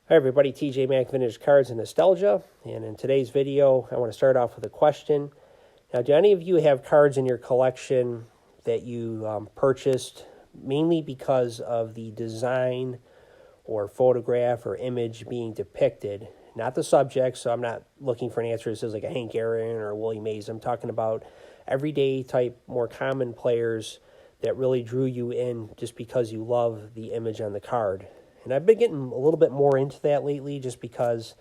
Hi everybody, TJ Mack Vintage Cards and Nostalgia, and in today's video I want to start off with a question. Now, do any of you have cards in your collection that you purchased mainly because of the design or photograph or image being depicted? Not the subject, so I'm not looking for an answer that says like a Hank Aaron or a Willie Mays. I'm talking about everyday type, more common players that really drew you in just because you love the image on the card. And I've been getting a little bit more into that lately just because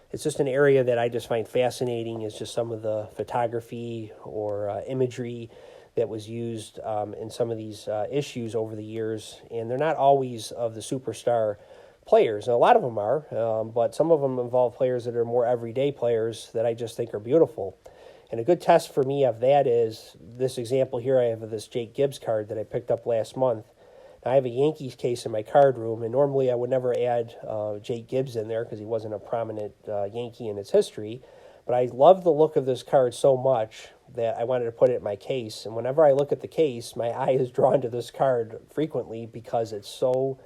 it's just an area that I just find fascinating, is just some of the photography or imagery that was used in some of these issues over the years. And they're not always of the superstar players. And a lot of them are, but some of them involve players that are more everyday players that I just think are beautiful. And a good test for me of that is this example here I have of this Jake Gibbs card that I picked up last month. I have a Yankees case in my card room, and normally I would never add Jake Gibbs in there because he wasn't a prominent Yankee in its history. But I love the look of this card so much that I wanted to put it in my case. And whenever I look at the case, my eye is drawn to this card frequently because it's so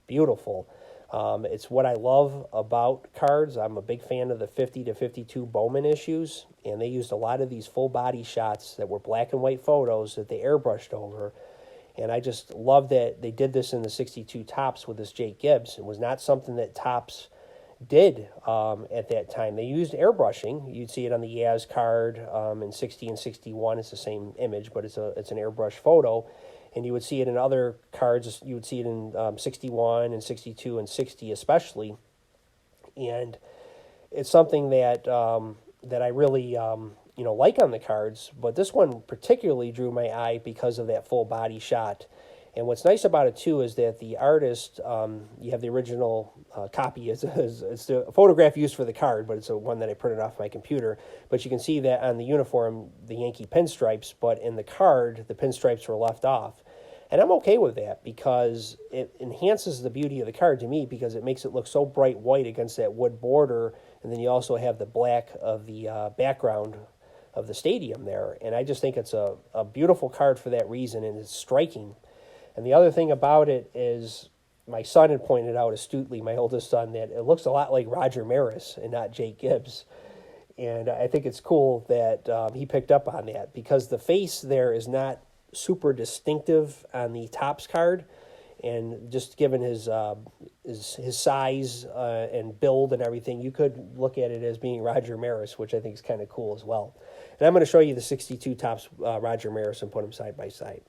beautiful. It's what I love about cards. I'm a big fan of the 50 to 52 Bowman issues, and they used a lot of these full body shots that were black and white photos that they airbrushed over. And I just love that they did this in the 62 Topps with this Jake Gibbs. It was not something that Topps did at that time. They used airbrushing. You'd see it on the Yaz card in 60 and 61. It's the same image, but it's an airbrush photo. And you would see it in other cards. You would see it in 61 and 62 and 60 especially. And it's something that that I really like on the cards, but this one particularly drew my eye because of that full body shot. And what's nice about it too is that the artist, you have the original copy. It's the photograph used for the card, but it's a one that I printed off my computer. But you can see that on the uniform, the Yankee pinstripes, but in the card, the pinstripes were left off. And I'm okay with that because it enhances the beauty of the card to me, because it makes it look so bright white against that wood border. And then you also have the black of the background of the stadium there. And I just think it's a beautiful card for that reason, and it's striking. And the other thing about it is my son had pointed out astutely, my oldest son, that it looks a lot like Roger Maris and not Jake Gibbs. And I think it's cool that he picked up on that, because the face there is not super distinctive on the Topps card. And just given his size and build and everything, you could look at it as being Roger Maris, which I think is kind of cool as well. And I'm going to show you the 62 Topps Roger Maris and put them side by side.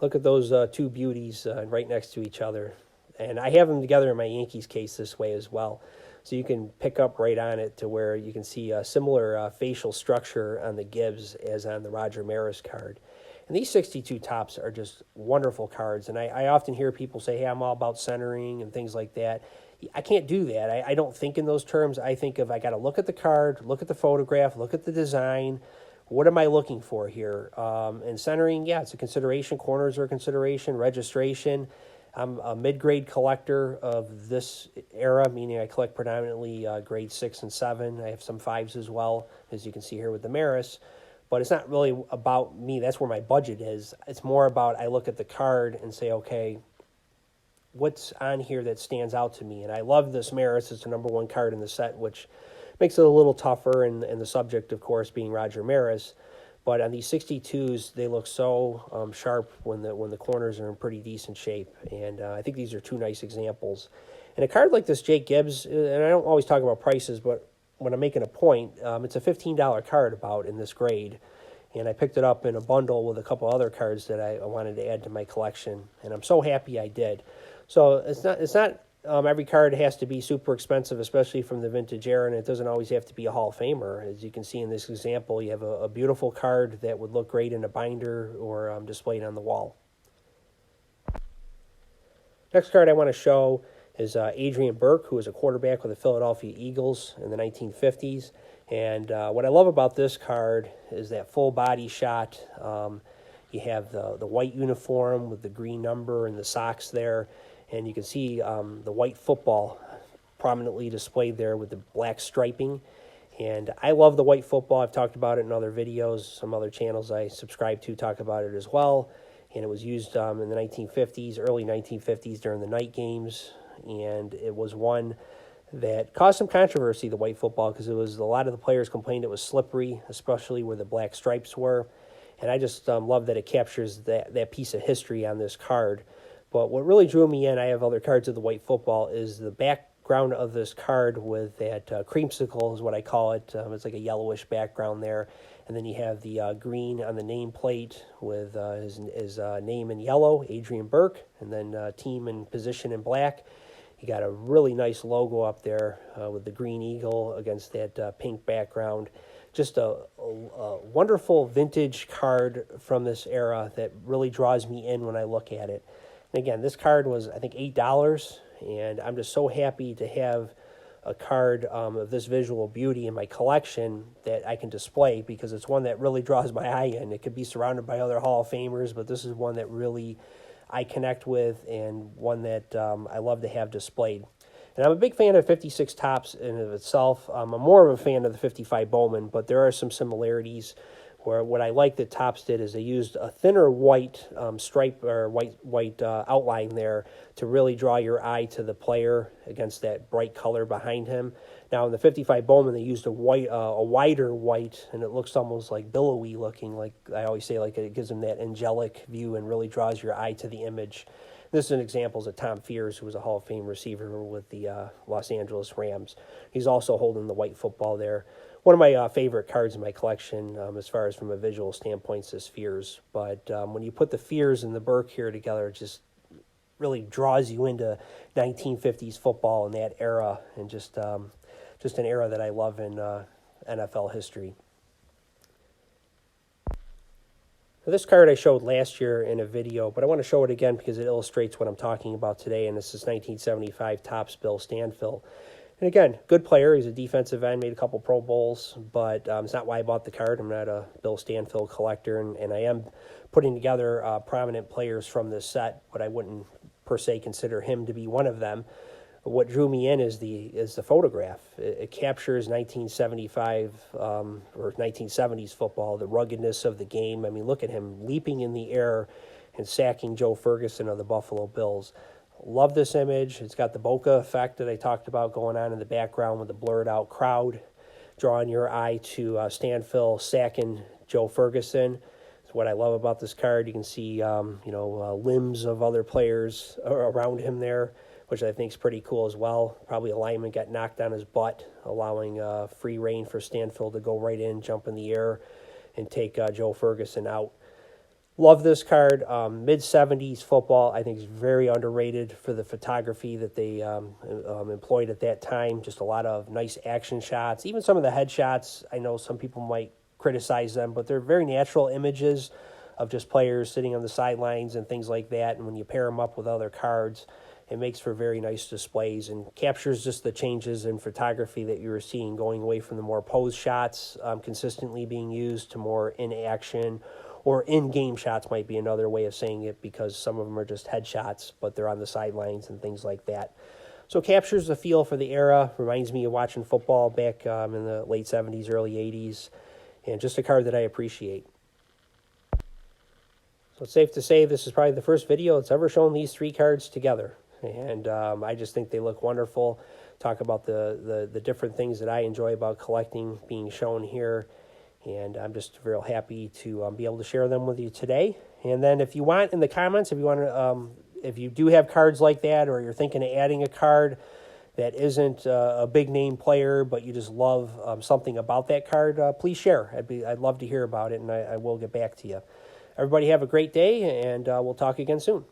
Look at those two beauties right next to each other. And I have them together in my Yankees case this way as well. So you can pick up right on it to where you can see a similar facial structure on the Gibbs as on the Roger Maris card. And these 62 Topps are just wonderful cards. And I often hear people say, hey, I'm all about centering and things like that. I can't do that. I don't think in those terms. I think of, I got to look at the card, look at the photograph, look at the design. What am I looking for here? And centering, yeah, it's a consideration. Corners are a consideration. Registration. I'm a mid-grade collector of this era, meaning I collect predominantly grade 6 and 7. I have some 5s as well, as you can see here with the Maris. But it's not really about me. That's where my budget is. It's more about, I look at the card and say, okay, what's on here that stands out to me? And I love this Maris. It's the number 1 card in the set, which makes it a little tougher, and the subject, of course, being Roger Maris. But on these 62s, they look so sharp when the corners are in pretty decent shape. And I think these are two nice examples. And a card like this Jake Gibbs, and I don't always talk about prices, but when I'm making a point, it's a $15 card about in this grade. And I picked it up in a bundle with a couple other cards that I wanted to add to my collection. And I'm so happy I did. So it's not every card has to be super expensive, especially from the vintage era, and it doesn't always have to be a Hall of Famer. As you can see in this example, you have a beautiful card that would look great in a binder or displayed on the wall. Next card I want to show is Adrian Burke, who was a quarterback with the Philadelphia Eagles in the 1950s. And what I love about this card is that full body shot. You have the white uniform with the green number and the socks there. And you can see the white football prominently displayed there with the black striping. And I love the white football. I've talked about it in other videos. Some other channels I subscribe to talk about it as well. And it was used in the 1950s, early 1950s during the night games. and it was one that caused some controversy, the white football, because it was a lot of the players complained it was slippery, especially where the black stripes were. And I just love that it captures that piece of history on this card. But what really drew me in, I have other cards of the white football, is the background of this card with that creamsicle is what I call it. It's like a yellowish background there. And then you have the green on the nameplate with his name in yellow, Adrian Burke, and then team and position in black. You got a really nice logo up there with the green eagle against that pink background. Just a wonderful vintage card from this era that really draws me in when I look at it. And again, this card was, I think, $8, and I'm just so happy to have a card of this visual beauty in my collection that I can display, because it's one that really draws my eye in. It could be surrounded by other Hall of Famers, but this is one that really I connect with, and one that I love to have displayed. And I'm a big fan of 56 Topps in of itself. I'm more of a fan of the 55 Bowman, but there are some similarities where what I like that Topps did is they used a thinner white stripe or white outline there to really draw your eye to the player against that bright color behind him. Now in the 55 Bowman, they used a wider white, and it looks almost like billowy looking. Like I always say, like it gives them that angelic view and really draws your eye to the image. This is an example of Tom Fears, who was a Hall of Fame receiver with the Los Angeles Rams. He's also holding the white football there. One of my favorite cards in my collection, as far as from a visual standpoint, is Fears. But when you put the Fears and the Burke here together, it just really draws you into 1950s football and that era, and just an era that I love in NFL history. Now, this card I showed last year in a video, but I want to show it again because it illustrates what I'm talking about today, and this is 1975 Topps Bill Stanfill. And again, good player. He's a defensive end, made a couple Pro Bowls, but it's not why I bought the card. I'm not a Bill Stanfill collector, and I am putting together prominent players from this set, but I wouldn't per se consider him to be one of them. What drew me in is the photograph. It captures 1975 or 1970s football, the ruggedness of the game. I mean, look at him leaping in the air and sacking Joe Ferguson of the Buffalo Bills. Love this image. It's got the bokeh effect that I talked about going on in the background with the blurred out crowd, drawing your eye to Stanfill sacking Joe Ferguson. It's what I love about this card. You can see limbs of other players around him there, which I think is pretty cool as well. Probably a lineman got knocked on his butt, allowing free reign for Stanfill to go right in, jump in the air, and take Joe Ferguson out. Love this card. Mid-70s football, I think, is very underrated for the photography that they employed at that time. Just a lot of nice action shots. Even some of the headshots, I know some people might criticize them, but they're very natural images of just players sitting on the sidelines and things like that. And when you pair them up with other cards, it makes for very nice displays and captures just the changes in photography that you were seeing, going away from the more pose shots consistently being used to more in action, or in-game shots might be another way of saying it, because some of them are just headshots, but they're on the sidelines and things like that. So it captures the feel for the era, reminds me of watching football back in the late 70s, early 80s, and just a card that I appreciate. So it's safe to say this is probably the first video that's ever shown these three cards together. And I just think they look wonderful. Talk about the different things that I enjoy about collecting being shown here. And I'm just real happy to be able to share them with you today. And then if you want, in the comments, if you want to, if you do have cards like that, or you're thinking of adding a card that isn't a big name player, but you just love something about that card, please share. I'd love to hear about it, and I will get back to you. Everybody have a great day, and we'll talk again soon.